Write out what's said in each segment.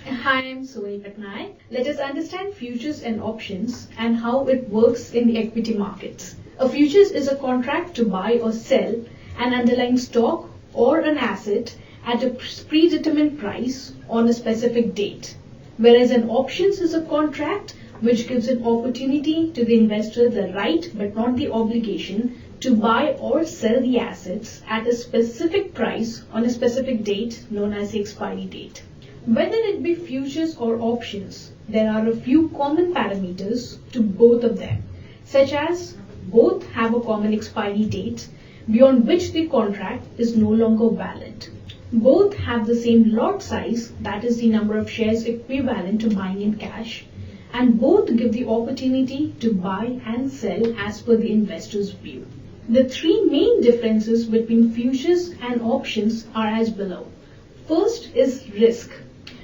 Hi, I'm Soni Patnaik. Let us understand futures and options and how it works in the equity markets. A futures is a contract to buy or sell an underlying stock or an asset at a predetermined price on a specific date, whereas an options is a contract which gives an opportunity to the investor the right but not the obligation to buy or sell the assets at a specific price on a specific date known as the expiry date. Whether it be futures or options, there are a few common parameters to both of them, such as both have a common expiry date beyond which the contract is no longer valid. Both have the same lot size, that is the number of shares equivalent to buying in cash, and both give the opportunity to buy and sell as per the investor's view. The three main differences between futures and options are as below. First is risk.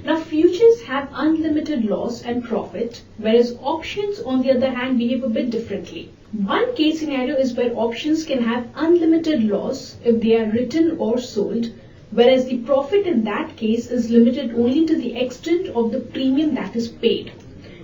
Now, futures have unlimited loss and profit, whereas options, on the other hand, behave a bit differently. One case scenario is where options can have unlimited loss if they are written or sold, whereas the profit in that case is limited only to the extent of the premium that is paid.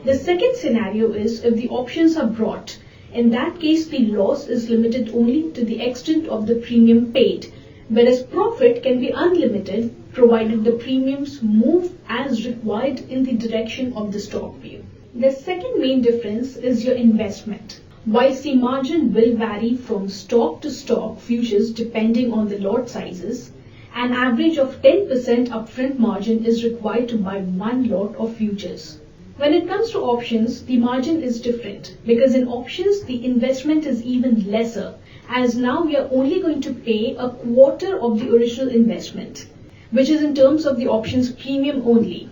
The second scenario is if the options are brought. In that case, the loss is limited only to the extent of the premium paid, whereas profit can be unlimited provided the premiums move as required in the direction of the stock view. The second main difference is your investment. Whilst the margin will vary from stock to stock futures depending on the lot sizes, an average of 10% upfront margin is required to buy one lot of futures. When it comes to options, the margin is different because in options the investment is even lesser, as now we are only going to pay a quarter of the original investment, which is in terms of the options premium only.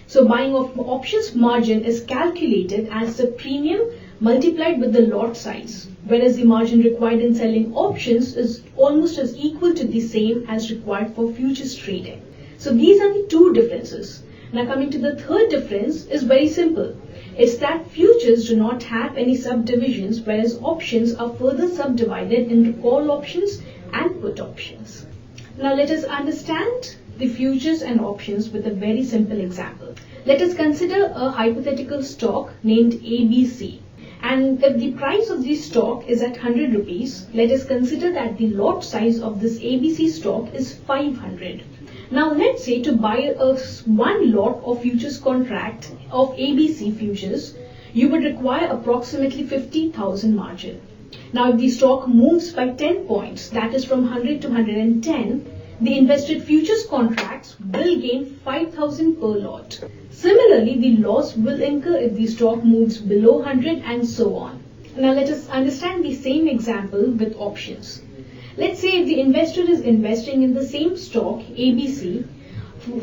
So buying of options margin is calculated as the premium multiplied with the lot size, whereas the margin required in selling options is almost as equal to the same as required for futures trading. So these are the two differences. Now coming to the third difference is very simple. It's that futures do not have any subdivisions, whereas options are further subdivided into call options and put options. Now let us understand the futures and options with a very simple example. Let us consider a hypothetical stock named ABC. And if the price of this stock is at 100 rupees, let us consider that the lot size of this ABC stock is 500. Now let's say to buy one lot of futures contract of ABC futures, you would require approximately 50,000 margin. Now if the stock moves by 10 points, that is from 100 to 110, the invested futures contracts will gain 5,000 per lot. Similarly, the loss will incur if the stock moves below 100 and so on. Now let us understand the same example with options. Let's say if the investor is investing in the same stock ABC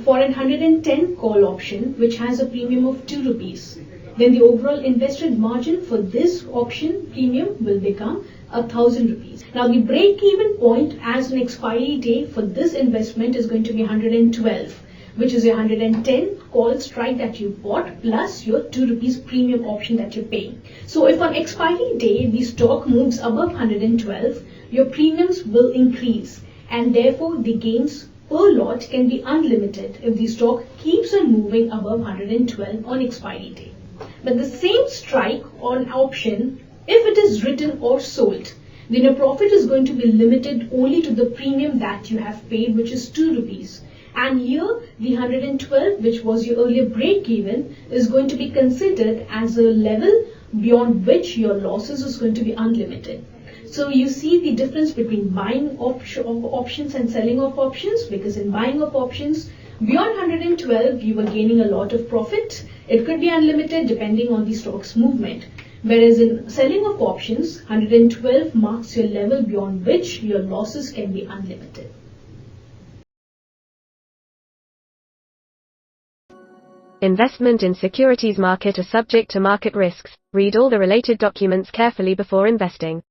for an 110 call option which has a premium of 2 rupees, then the overall invested margin for this option premium will become 1,000 rupees. Now the break-even point as an expiry day for this investment is going to be 112, which is your 110 call strike that you bought plus your 2 rupees premium option that you're paying. So if on expiry day the stock moves above 112, your premiums will increase and therefore the gains per lot can be unlimited if the stock keeps on moving above 112 on expiry day. But the same strike on option, if it is written or sold, then your profit is going to be limited only to the premium that you have paid, which is 2 rupees. And here the 112, which was your earlier break even, is going to be considered as a level beyond which your losses is going to be unlimited. So you see the difference between buying of options and selling of options, because in buying of options, beyond 112, you were gaining a lot of profit. It could be unlimited depending on the stock's movement. Whereas in selling of options, 112 marks your level beyond which your losses can be unlimited. Investment in securities market are subject to market risks. Read all the related documents carefully before investing.